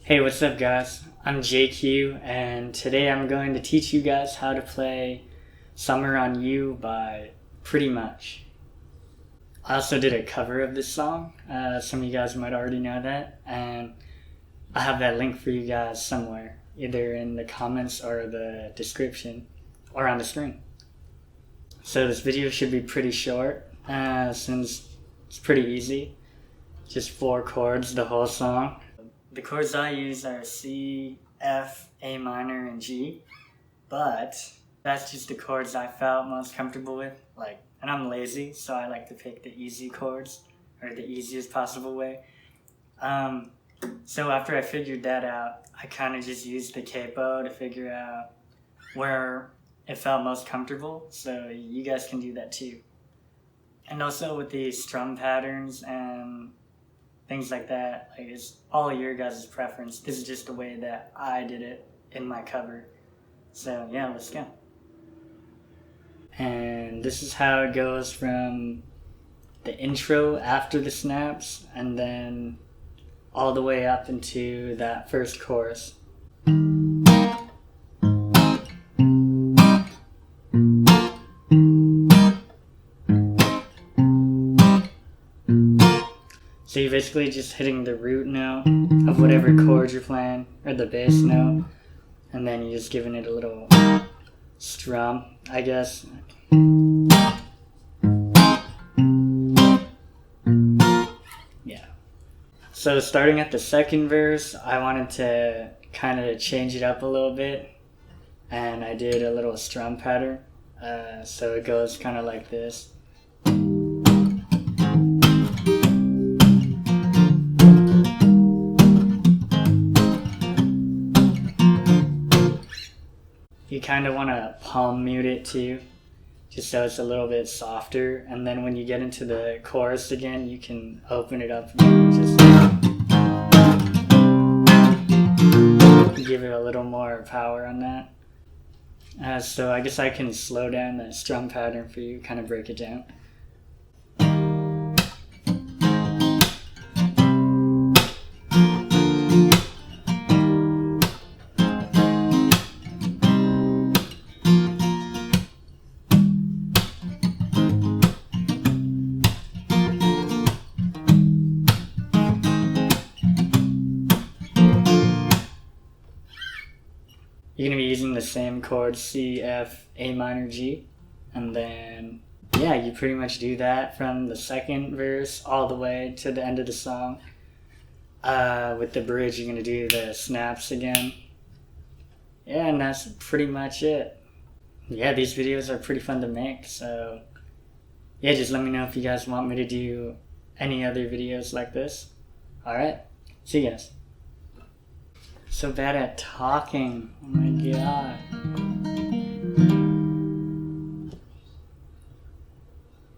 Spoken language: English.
Hey, what's up guys? I'm JQ and today I'm going to teach you guys how to play Summer on You by Pretty Much. I also did a cover of this song, some of you guys might already know that, and I have that link for you guys somewhere, either in the comments or the description or on the screen. So this video should be pretty short since it's pretty easy, just 4 chords the whole song. The chords I use are C, F, A minor, and G, but that's just the chords I felt most comfortable with. And I'm lazy, so I like to pick the easy chords, or the easiest possible way. So after I figured that out, I kind of just used the capo to figure out where it felt most comfortable, so you guys can do that too. And also with the strum patterns and things like that, it's all your guys' preference. This is just the way that I did it in my cover. So yeah, let's go. And this is how it goes from the intro after the snaps and then all the way up into that first chorus. So you're basically just hitting the root note of whatever chord you're playing, or the bass note, and then you're just giving it a little strum, I guess. Yeah. So starting at the second verse, I wanted to kind of change it up a little bit, and I did a little strum pattern. So it goes kind of like this. You kind of want to palm mute it too, just so it's a little bit softer, and then when you get into the chorus again, you can open it up and just give it a little more power on that. So I guess I can slow down that strum pattern for you, kind of break it down. You're going to be using the same chords, C, F, A minor, G, and then, yeah, you pretty much do that from the second verse all the way to the end of the song. With the bridge, you're going to do the snaps again. Yeah, and that's pretty much it. Yeah, these videos are pretty fun to make, so yeah, just let me know if you guys want me to do any other videos like this. Alright, see you guys. So bad at talking. Oh my god.